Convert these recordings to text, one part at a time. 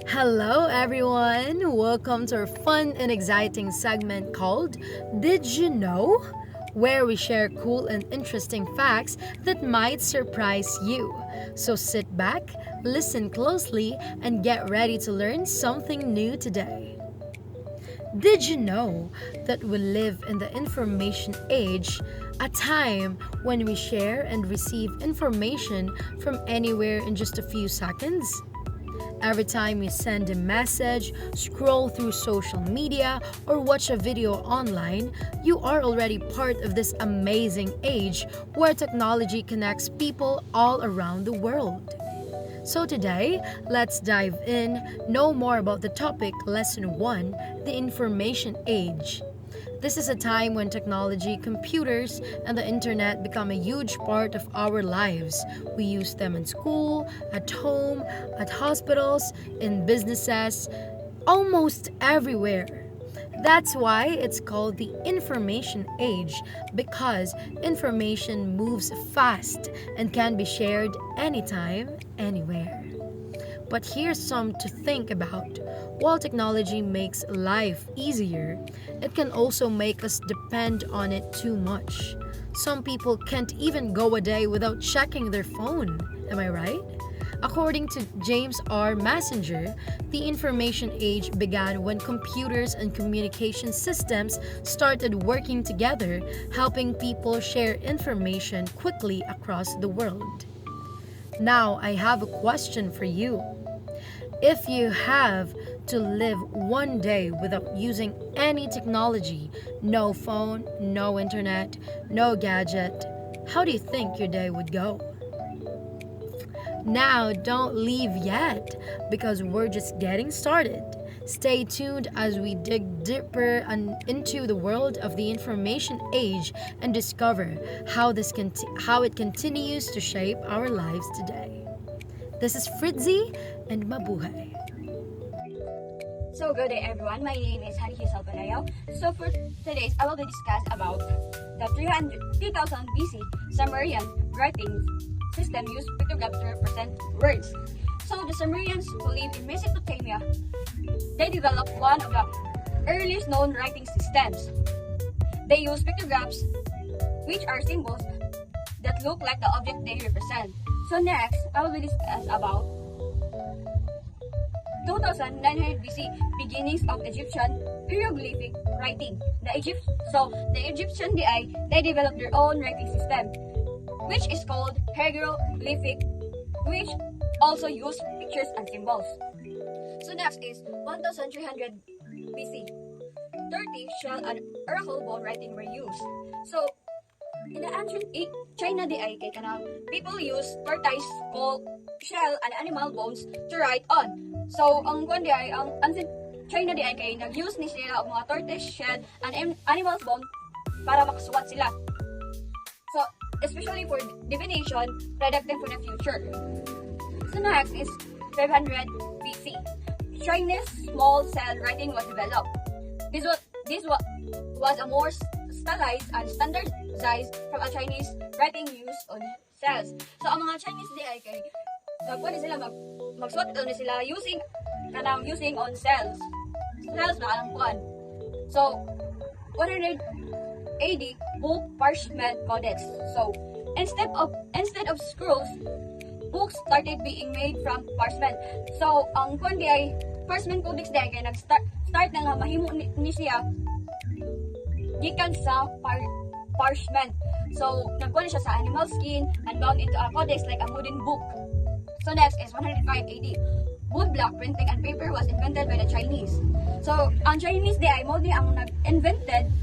Hello, everyone. Welcome to our fun and exciting segment called Did You Know? Where we share cool and interesting facts that might surprise you. So sit back, listen closely, and get ready to learn something new today. Did you know that we live in the information age, a time when we share and receive information from anywhere in just a few seconds? Every time you send a message, scroll through social media, or watch a video online, you are already part of this amazing age where technology connects people all around the world. So today, let's dive in, know more about the topic Lesson 1, the information age. This is a time when technology, computers, and the internet become a huge part of our lives. We use them in school, at home, at hospitals, in businesses, almost everywhere. That's why it's called the information age because information moves fast and can be shared anytime, anywhere. But here's some to think about. While technology makes life easier, it can also make us depend on it too much. Some people can't even go a day without checking their phone. Am I right? According to James R. Messenger, the information age began when computers and communication systems started working together, helping people share information quickly across the world. Now, I have a question for you. If you have to live one day without using any technology, no phone, no internet, no gadget, how do you think your day would go? Now, don't leave yet because we're just getting started. Stay tuned as we dig deeper into the world of the information age and discover how it continues to shape our lives today. This is Fritzy and Mabuhay. So good day everyone, my name is Harihi Salpanayo. So for today's, I will discuss about the 3000 BC Sumerian writing system used pictographs to represent words. So the Sumerians who lived in Mesopotamia, they developed one of the earliest known writing systems. They use pictographs, which are symbols that look like the object they represent. So next, I will discuss about 2900 BC, beginnings of Egyptian hieroglyphic writing. The Egyptian they developed their own writing system, which is called hieroglyphic, which also use pictures and symbols. So next is 1300 BC. 30 shell and oracle bone writing were used. So in the ancient China people use tortoise shell and animal bones to write on. So ang ancient China kay nag-use ni sila og mga tortoise shell and animal bone para makasuwat sila. So especially for divination, predicting for the future. So next is 500 BC. Chinese small cell writing was developed. This was a more stylized and standardized from a Chinese writing used on cells. So ang mga Chinese kay nagpwede sila magsuot sila using on cells. Cells na ang kuan. So 100 AD book parchment codex. So instead of scrolls, books started being made from parchment. So ang kuan ay parchment codex kay nag-start na mahimo ni siya gikan sa parchment. So nagkuha siya sa animal skin and bound into a codex like a wooden book. So next is 105 AD. Woodblock printing and paper was invented by the Chinese. So ang Chinese mo ang nag-invented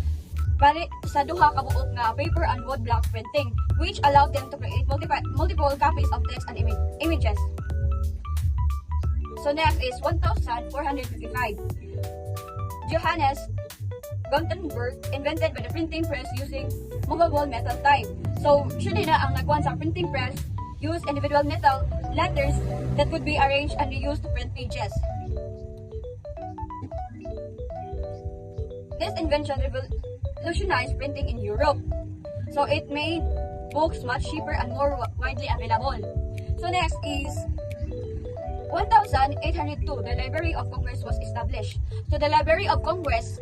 para sa duha ka buok nga paper and woodblock printing, which allowed them to create multiple copies of text and images. So next is 1455. Johannes Gutenberg invented by the printing press using movable metal type. So siya din na ang nagkuhan sa printing press, use individual metal letters that could be arranged and reused to print pages. This invention revolutionized printing in Europe. So it made books much cheaper and more widely available. So next is 1802, the Library of Congress was established. So the Library of Congress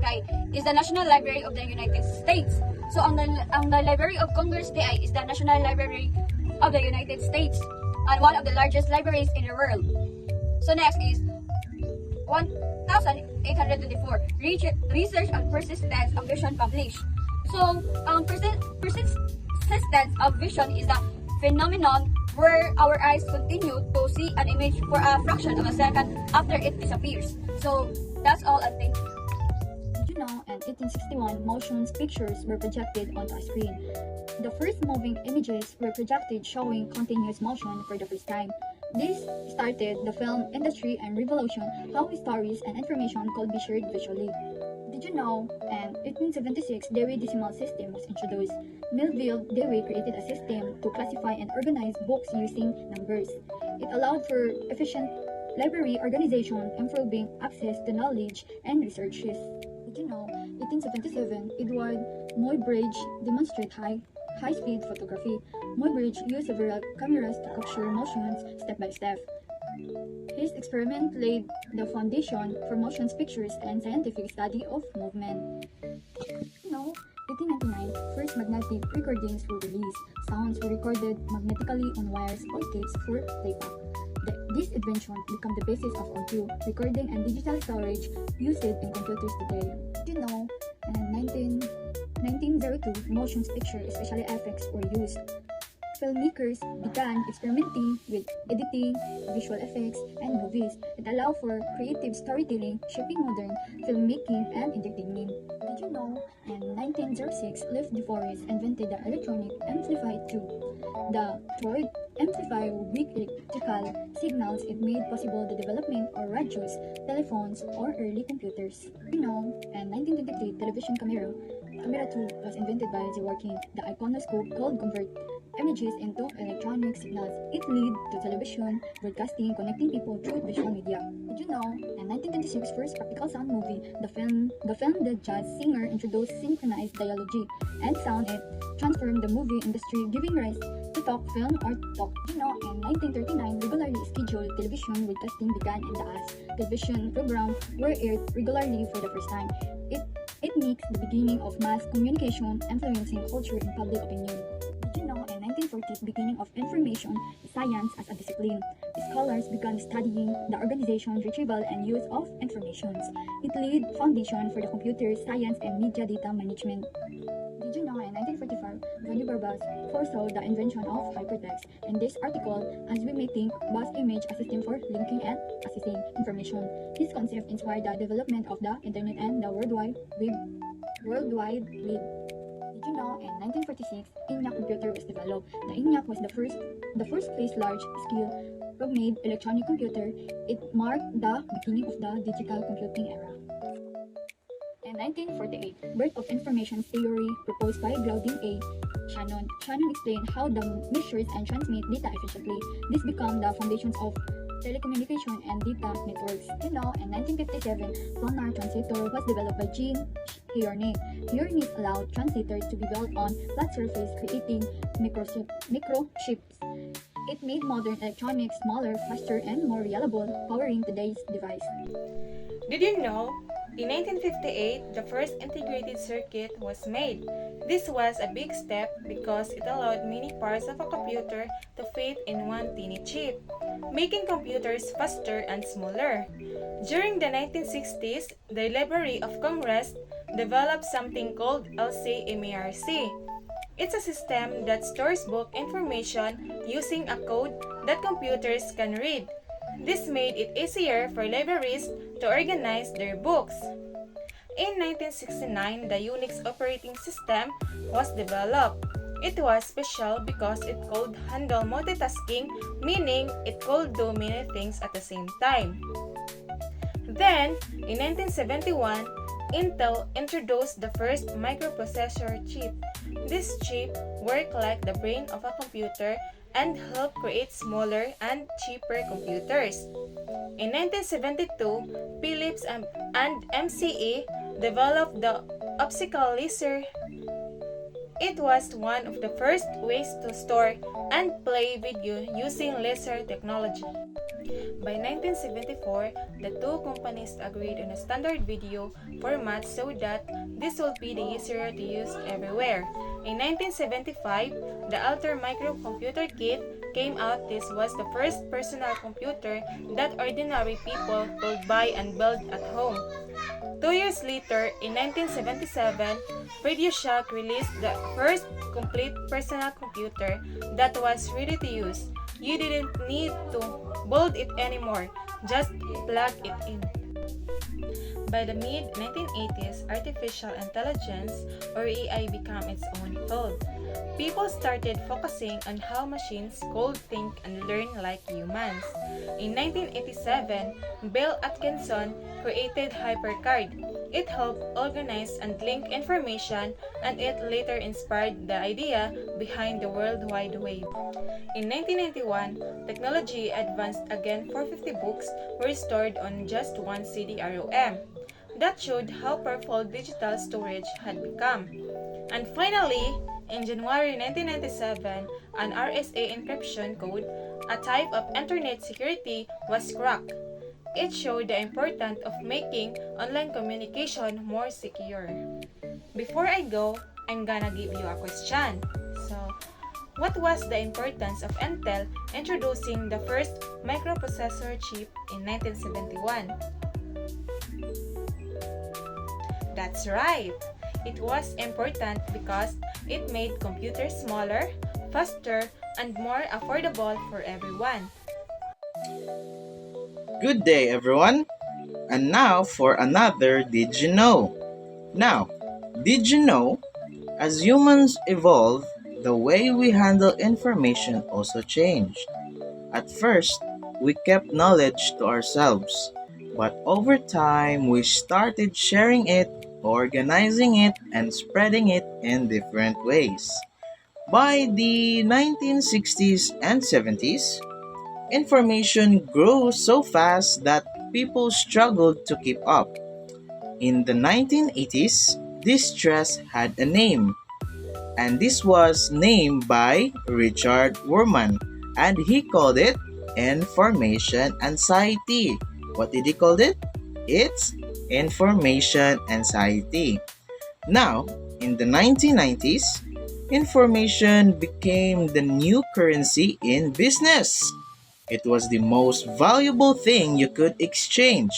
is the National Library of the United States. So ang the Library of Congress is the National Library of the United States and one of the largest libraries in the world. So next is 1824, Research on Persistence of Vision published. So persistence of vision is the phenomenon where our eyes continue to see an image for a fraction of a second after it disappears. So that's all, I think. Did you know in 1861 motion pictures were projected onto a screen? The first moving images were projected showing continuous motion for the first time. This started the film industry and revolution how stories and information could be shared visually. Did you know in 1876 Dewey Decimal System was introduced? Melville Dewey created a system to classify and organize books using numbers. It allowed for efficient library organization, improving access to knowledge and researches. Did you know 1877 Edward Muybridge demonstrated high-speed photography. Muybridge used several cameras to capture motions step by step. His experiment laid the foundation for motion pictures and scientific study of movement. You know, 1899, first magnetic recordings were released. Sounds were recorded magnetically on wires or tapes for playback. This invention became the basis of audio recording and digital storage used in computers today. You know, in 1902, motion picture, especially effects, were used. Filmmakers began experimenting with editing, visual effects, and movies that allow for creative storytelling, shaping modern filmmaking and entertainment. Did you know in 1906, Leif de Forest invented the electronic amplifier tube? The third amplifier with electrical signals. It made possible the development of radios, telephones, or early computers. You know, in 1923, television camera 2 was invented by Zworykin. The iconoscope could convert images into electronic signals. It led to television broadcasting, connecting people through visual media. Did you know, in 1926, first practical sound movie, the film The Jazz Singer introduced synchronized dialogue and sound. It transformed the movie industry, giving rise to talk film or talk. You know, in 1939, regularly scheduled television broadcasting began in the AS. Television programs were aired regularly for the first time. It marks the beginning of mass communication, influencing culture and public opinion. Did you know in 1940s, beginning of information science as a discipline? Scholars began studying the organization, retrieval, and use of information. It laid foundation for the computer science and media data management. Did you know in 1945, Johnny Barbas foresaw the invention of hypertext? In this article, as we may think, Bass image a system for linking and accessing information. This concept inspired the development of the internet and the World Wide Web. Did you know in 1946, ENIAC computer was developed? The ENIAC was the first place large-scale made electronic computer. It marked the beginning of the digital computing era. In 1948, birth of information theory proposed by Claudine A. Shannon. Shannon explained how the measures and transmit data efficiently. This became the foundations of telecommunication and data networks. You know, in 1957, Sonar translator was developed by Jean Heyorney. Heyorney allowed translators to be built on flat surface, creating microchips. It made modern electronics smaller, faster, and more reliable, powering today's device. Did you know? In 1958, the first integrated circuit was made. This was a big step because it allowed many parts of a computer to fit in one tiny chip, making computers faster and smaller. During the 1960s, the Library of Congress developed something called LC-MARC. It's a system that stores book information using a code that computers can read. This made it easier for libraries to organize their books. In 1969, the Unix operating system was developed. It was special because it could handle multitasking, meaning it could do many things at the same time. Then, in 1971, Intel introduced the first microprocessor chip. This chip worked like the brain of a computer and helped create smaller and cheaper computers. In 1972, Philips and MCE developed the optical laser. It was one of the first ways to store and play video using laser technology. By 1974, the two companies agreed on a standard video format so that this would be the easier to use everywhere. In 1975, the Altair microcomputer kit came out. This was the first personal computer that ordinary people could buy and build at home. 2 years later, in 1977, Radio Shack released the first complete personal computer that was ready to use. You didn't need to build it anymore, just plug it in. By the mid-1980s, artificial intelligence, or AI, became its own field. People started focusing on how machines could think and learn like humans. In 1987, Bill Atkinson created HyperCard. It helped organize and link information, and it later inspired the idea behind the World Wide Web. In 1991, technology advanced again. 450 books were stored on just one CD-ROM. That showed how powerful digital storage had become. And finally, in January 1997, an RSA encryption code, a type of internet security, was cracked. It showed the importance of making online communication more secure. Before I go, I'm gonna give you a question. So, what was the importance of Intel introducing the first microprocessor chip in 1971? That's right! It was important because it made computers smaller, faster, and more affordable for everyone. Good day, everyone. And now for another Did You Know? Now, did you know? As humans evolve, the way we handle information also changed. At first, we kept knowledge to ourselves, but over time, we started sharing it, organizing it, and spreading it in different ways. By the 1960s and 70s, information grew so fast that people struggled to keep up. In the 1980s, this stress had a name, and this was named by Richard Wurman, and he called it information anxiety. What did he call it? It's information anxiety. Now, in the 1990s, information became the new currency in business. It was the most valuable thing you could exchange,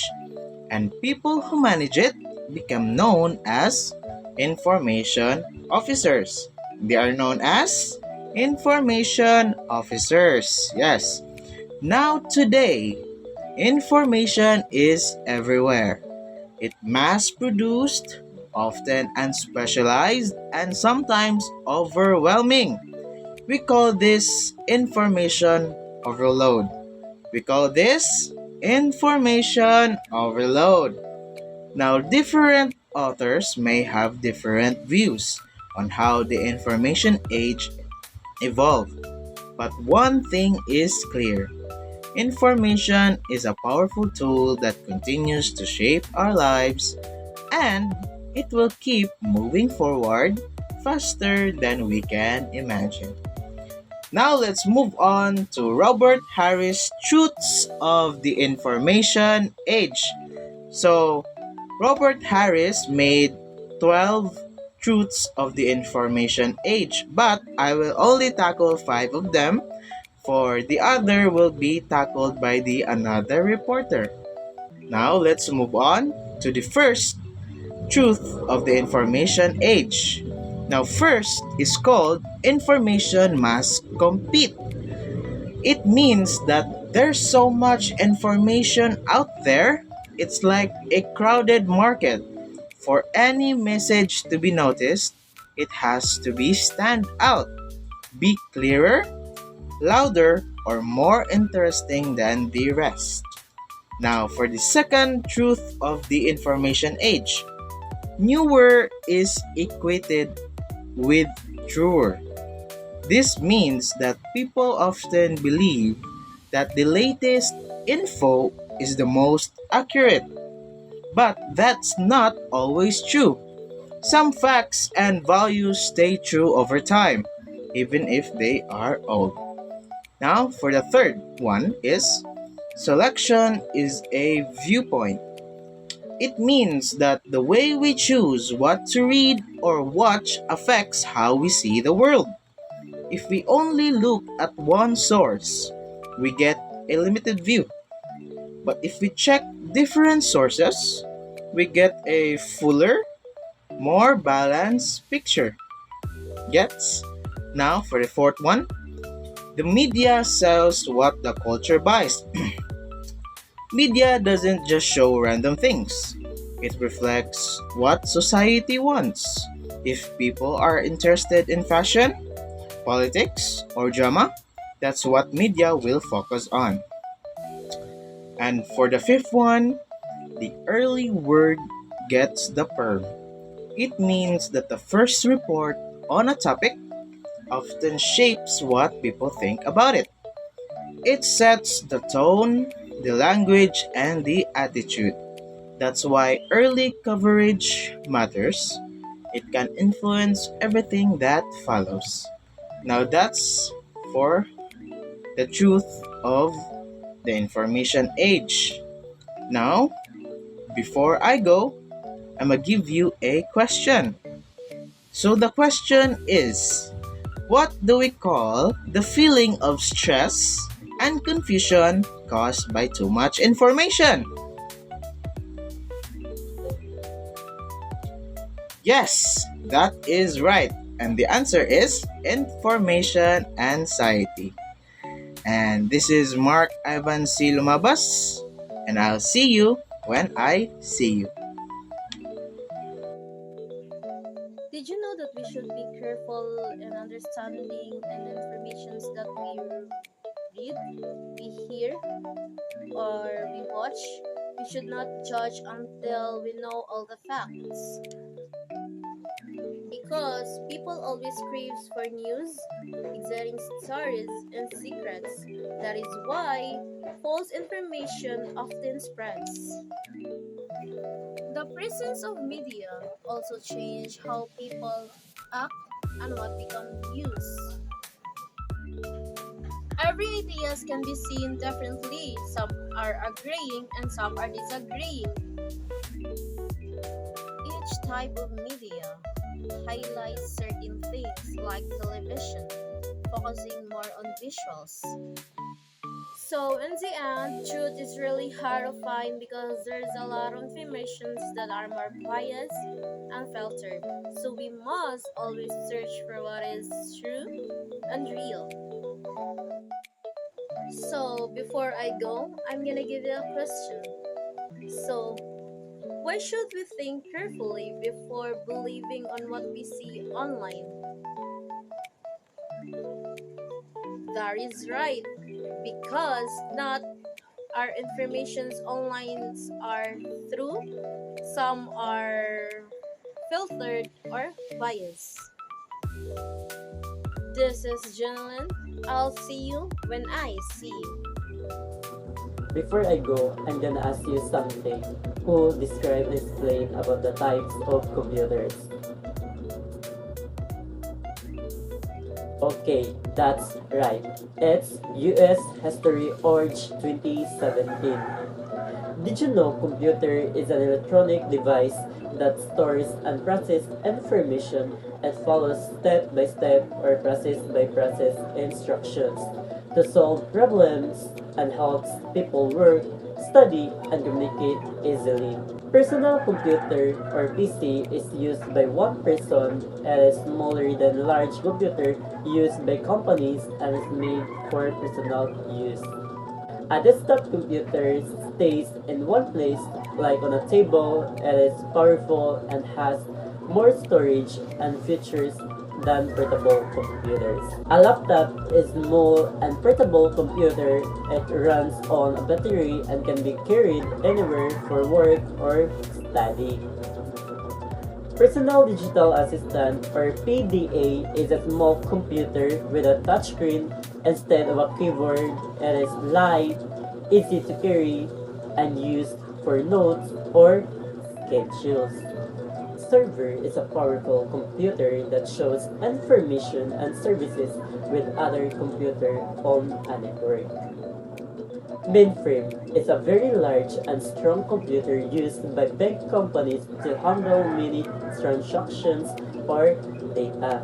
and people who manage it become known as information officers. They are known as information officers. Yes. Now, today, information is everywhere. It mass produced, often unspecialized, and sometimes overwhelming. We call this information overload. We call this information overload. Now, different authors may have different views on how the information age evolved. But one thing is clear. Information is a powerful tool that continues to shape our lives, and it will keep moving forward faster than we can imagine. Now let's move on to Robert Harris' Truths of the Information Age. So, Robert Harris made 12 truths of the information age, but I will only tackle 5 of them, for the other will be tackled by the another reporter. Now let's move on to the first truth of the information age. Now first is called information must compete. It means that there's so much information out there, it's like a crowded market. For any message to be noticed, it has to be stand out, be clearer, louder, or more interesting than the rest. Now, for the second truth of the information age, newer is equated with truer. This means that people often believe that the latest info is the most accurate. But that's not always true. Some facts and values stay true over time, even if they are old. Now, for the third one is Selection is a viewpoint. It means that the way we choose what to read or watch affects how we see the world. If we only look at one source, we get a limited view. But if we check different sources, we get a fuller, more balanced picture. Gets? Now for the fourth one. The media sells what the culture buys. Media doesn't just show random things. It reflects what society wants. If people are interested in fashion, politics, or drama, that's what media will focus on. And for the fifth one, the early word gets the perm. It means that the first report on a topic often shapes what people think about it. It sets the tone, the language, and the attitude. That's why early coverage matters. It can influence everything that follows. Now that's for the truth of the information age. Now, before I go, I'm gonna give you a question. So the question is, what do we call the feeling of stress and confusion caused by too much information? Yes, that is right. And the answer is information anxiety. And this is Mark Ivan C. Lumabas, and I'll see you when I see you. Did you know that we should be careful in understanding and informations that we read, we hear, or we watch? We should not judge until we know all the facts. Because people always craves for news, exciting stories, and secrets. That is why false information often spreads. The presence of media also change how people act and what become news. Every ideas can be seen differently. Some are agreeing and some are disagreeing. Each type of media highlights certain things like television, focusing more on visuals. So in the end, truth is really hard to find because there's a lot of informations that are more biased and filtered. So we must always search for what is true and real. So before I go, I'm gonna give you a question. So why should we think carefully before believing on what we see online? That is right, because not our informations online are true, some are filtered or biased. This is Janelyn. I'll see you when I see you. Before I go, I'm gonna ask you something. Who describe and explain about the types of computers? Okay, that's right. It's US History Org 2017. Did you know computer is an electronic device that stores and processes information and follows step-by-step or process-by-process instructions to solve problems and helps people work, study, and communicate easily. Personal computer or PC is used by one person and is smaller than large computer used by companies and is made for personal use. A desktop computer stays in one place, like on a table, and is powerful and has more storage and features than portable computers. A laptop is small and portable computer. It runs on a battery and can be carried anywhere for work or study. Personal Digital Assistant or PDA is a small computer with a touchscreen instead of a keyboard. It is light, easy to carry, and used for notes or schedules. Server is a powerful computer that shows information and services with other computer on a network. Mainframe is a very large and strong computer used by big companies to handle many transactions or data.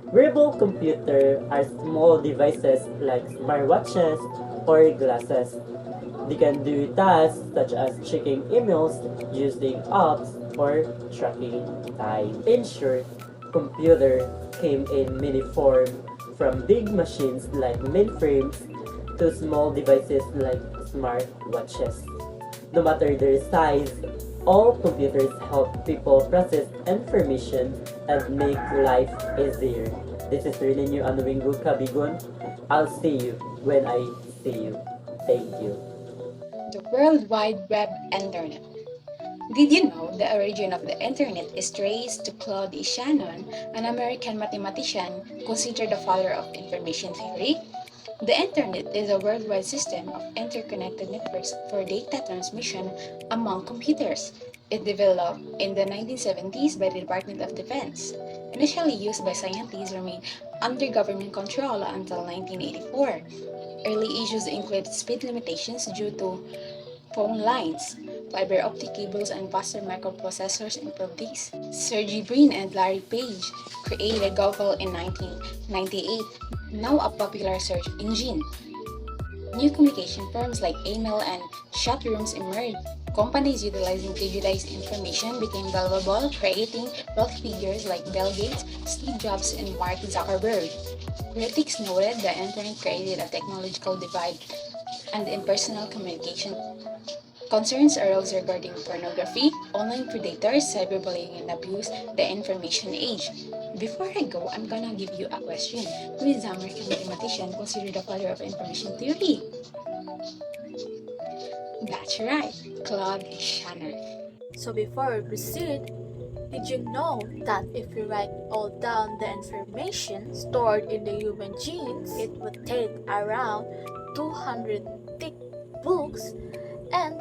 Wearable computers are small devices like smartwatches or glasses. They can do tasks such as checking emails, using apps, or tracking time. In short, computer came in many forms, from big machines like mainframes to small devices like smartwatches. No matter their size, all computers help people process information and make life easier. This is really new Anuwingu Kabigun. I'll see you when I see you. Thank you. The World Wide Web Internet. Did you know the origin of the Internet is traced to Claude Shannon, an American mathematician considered the father of information theory? The Internet is a worldwide system of interconnected networks for data transmission among computers. It developed in the 1970s by the Department of Defense. Initially used by scientists, remained under government control until 1984. Early issues included speed limitations due to phone lines. Fiber optic cables and faster microprocessors improved these. Sergey Brin and Larry Page created Google in 1998, now a popular search engine. New communication firms like email and chat rooms emerged. Companies utilizing digitized information became valuable, creating wealthy figures like Bill Gates, Steve Jobs, and Mark Zuckerberg. Critics noted the internet created a technological divide and impersonal communication. Concerns arose regarding pornography, online predators, cyberbullying, and abuse, the information age. Before I go, I'm gonna give you a question. Who is the American mathematician considered the father of information theory? That's right, Claude Shannon. So before we proceed, did you know that if you write all down the information stored in the human genes, it would take around 200 thick books and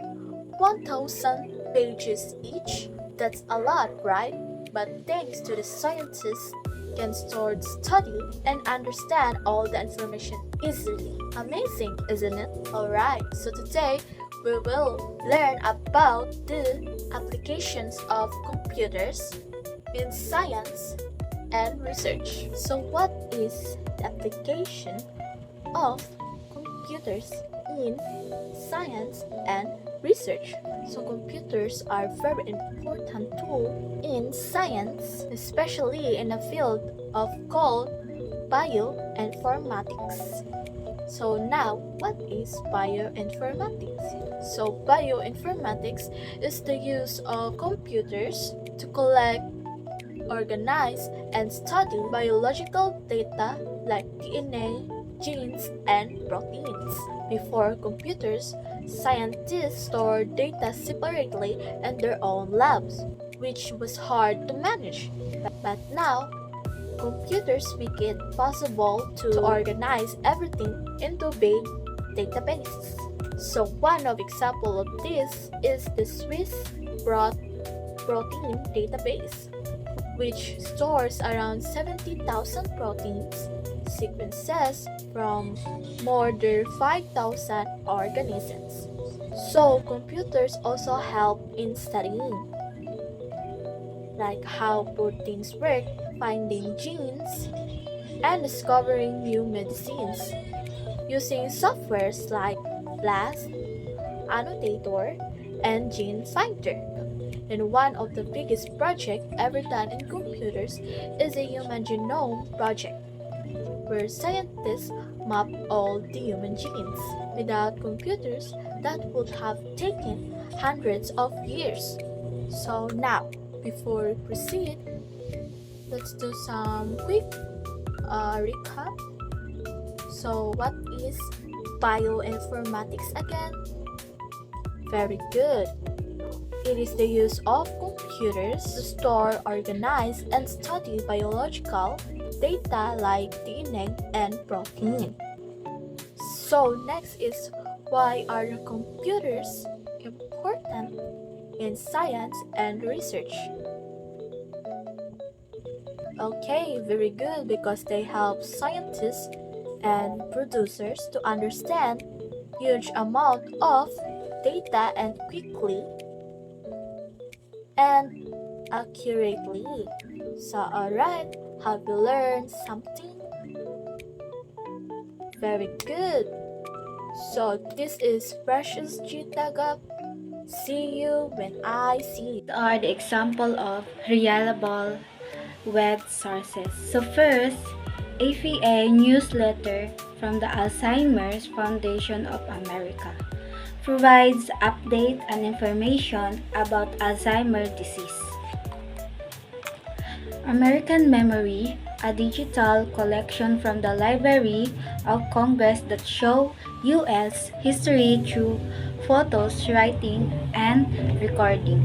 1,000 pages each? That's a lot, right? But thanks to the scientists can store, study, and understand all the information easily. Amazing, isn't it? Alright, so today we will learn about the applications of computers in science and research. So what is the application of computers in science and research? So computers are very important tool in science, especially in a field of called bioinformatics. So now, what is bioinformatics? So bioinformatics is the use of computers to collect, organize, and study biological data like DNA, genes, and proteins. Before computers, scientists stored data separately in their own labs, which was hard to manage. But now, computers make it possible to organize everything into big databases. So one of example of this is the Swiss protein database, which stores around 70,000 proteins sequences from more than 5,000 organisms. So computers also help in studying, like how proteins work, finding genes, and discovering new medicines using softwares like BLAST, Annotator, and Gene Finder. And one of the biggest projects ever done in computers is the Human Genome Project, where scientists map all the human genes. Without computers, that would have taken hundreds of years. So now, before we proceed, let's do some quick recap. So what is bioinformatics again? Very good. It is the use of computers to store, organize, and study biological data like DNA and protein. So next is, why are computers important in science and research? Okay, very good, because they help scientists and producers to understand huge amount of data and quickly and accurately. So, alright, have you learned something? Very good. So, this is Precious G Tagap. See you when I see you. These are the example of reliable web sources. So first, AVA newsletter from the Alzheimer's Foundation of America provides update and information about Alzheimer's disease. American Memory, a digital collection from the Library of Congress that show U.S. history through photos, writing, and recording.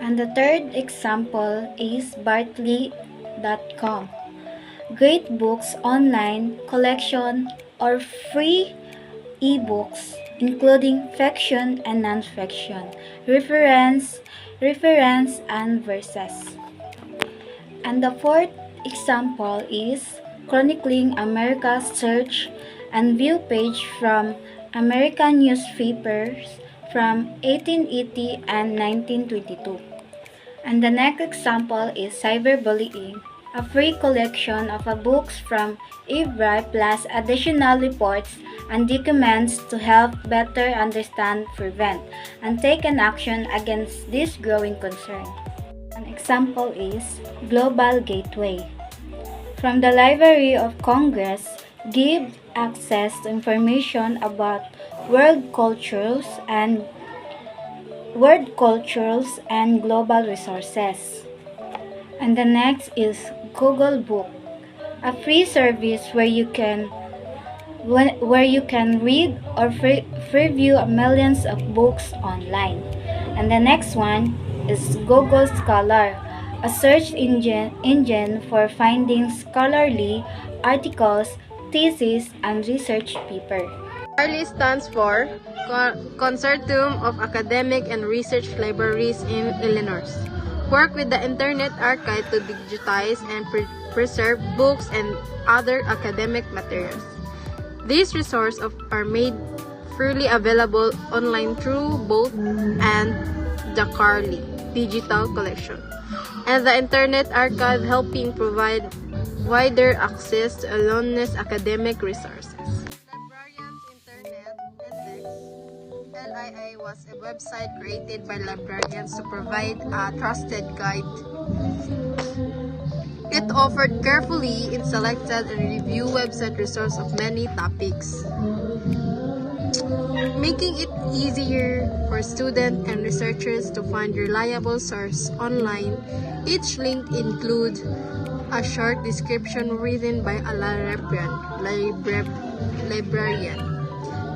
And the third example is Bartley.com. Great books online collection or free ebooks including fiction and non-fiction, reference and verses. And the fourth example is chronicling America's search and view page from American newspapers from 1880 and 1922. And the next example is cyberbullying, a free collection of books from EBRI plus additional reports and documents to help better understand, prevent, and take an action against this growing concern. An example is Global Gateway. From the Library of Congress, give access to information about world cultures and global resources. And the next is Google Book, a free service where you can read or preview millions of books online. And the next one is Google Scholar, a search engine for finding scholarly articles, theses, and research papers. CARLI stands for Consortium of Academic and Research Libraries in Illinois. Work with the Internet Archive to digitize and preserve books and other academic materials. These resources are made freely available online through both and the CARLI digital collection and the Internet Archive, helping provide wider access to anonymous academic resources. Librarians Internet Index (LII) was a website created by librarians to provide a trusted guide. It offered carefully selected and reviewed website resources of many topics, making it easier for students and researchers to find reliable sources online. Each link includes a short description written by a librarian.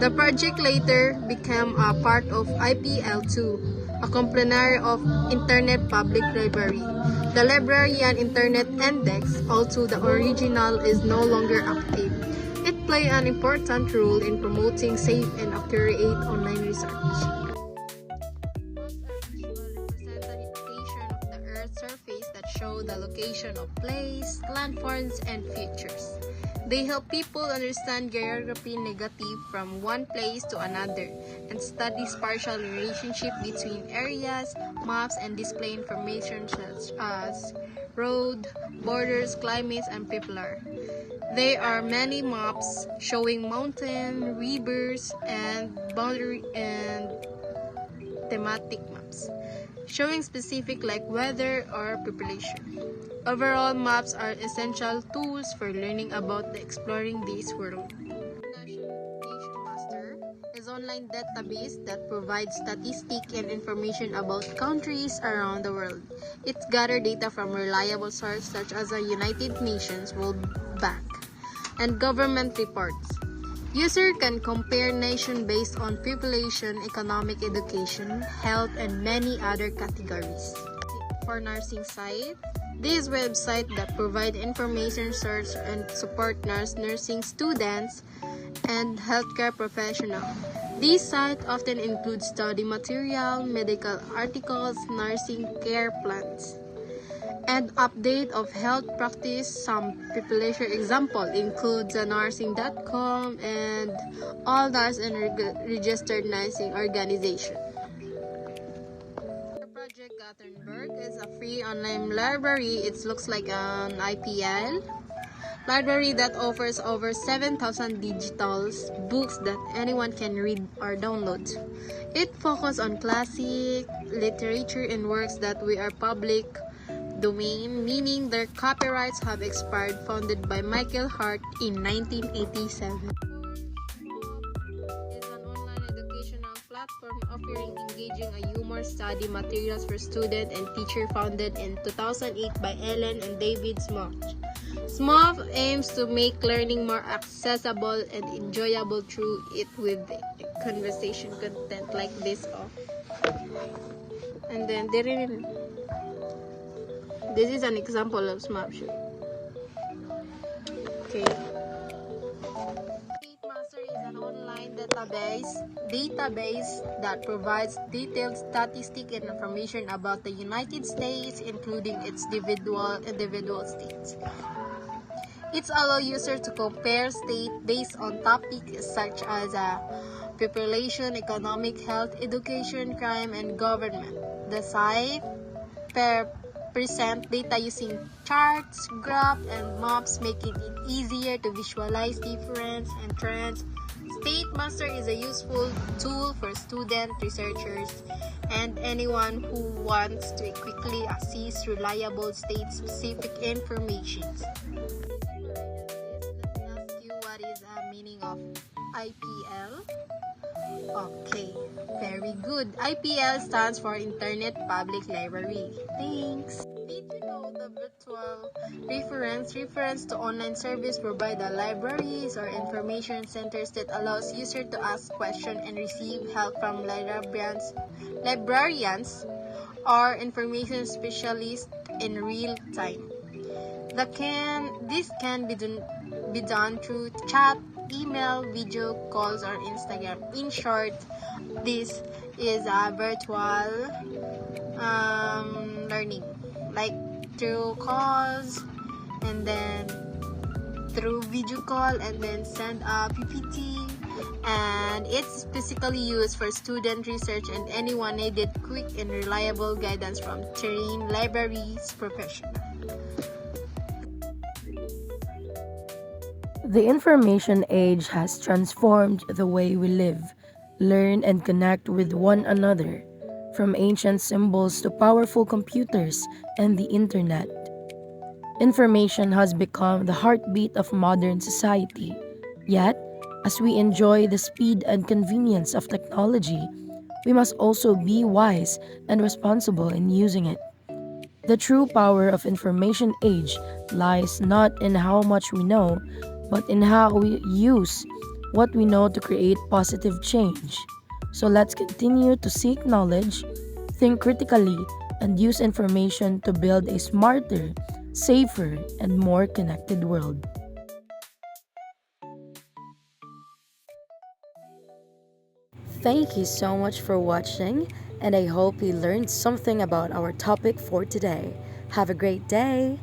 The project later became a part of IPL2, a component of Internet Public Library. The Librarian Internet Index, although the original is no longer active, it played an important role in promoting safe and accurate online research. Maps are visual representation of the Earth's surface that show the location of places, landforms, and features. They help people understand geography negative from one place to another and study spatial relationship between areas, maps, and display information such as road, borders, climates, and people. There are many maps showing mountain, rivers, and boundary and thematic maps showing specific like weather or population. Overall, maps are essential tools for learning about the exploring this world. Nation Master is an online database that provides statistics and information about countries around the world. It gathers data from reliable sources such as the United Nations, World Bank, and government reports. Users can compare nations based on population, economic, education, health, and many other categories. For nursing site, this website that provide information, search, and support nursing students and healthcare professionals. This site often includes study material, medical articles, nursing care plans, and update of health practice. Some population example include the nursing.com and all that's in registered nursing organization. Project Gutenberg is a free online library. It looks like an IPL library that offers over 7,000 digital books that anyone can read or download. It focuses on classic literature and works that we are public domain, meaning their copyrights have expired, founded by Michael Hart in 1987. Is an online educational platform offering engaging humor study materials for student and teacher, founded in 2008 by Ellen and David Smough. Smough aims to make learning more accessible and enjoyable through it with conversation content like this. And then this is an example of Smough. Okay. Master is an online database that provides detailed statistics and information about the United States, including its individual states. It allows users to compare states based on topics such as population, economic, health, education, crime, and government. The site present data using charts, graphs, and maps, making it easier to visualize difference and trends. StateMaster is a useful tool for students, researchers, and anyone who wants to quickly access reliable state-specific information. Let me ask you, what is the meaning of IPL? Okay, very good. IPL stands for Internet Public Library. Thanks. Did you know the virtual reference to online service provided by libraries or information centers that allows users to ask questions and receive help from librarians or information specialists in real time. This can be done through chat, email, video calls, or Instagram. In short, this is a virtual learning, like through calls and then through video call and then send a PPT, and it's specifically used for student research and anyone needed quick and reliable guidance from trained libraries professionals. The information age has transformed the way we live, learn, and connect with one another, from ancient symbols to powerful computers and the internet. Information has become the heartbeat of modern society. Yet, as we enjoy the speed and convenience of technology, we must also be wise and responsible in using it. The true power of information age lies not in how much we know, but in how we use what we know to create positive change. So let's continue to seek knowledge, think critically, and use information to build a smarter, safer, and more connected world. Thank you so much for watching, and I hope you learned something about our topic for today. Have a great day!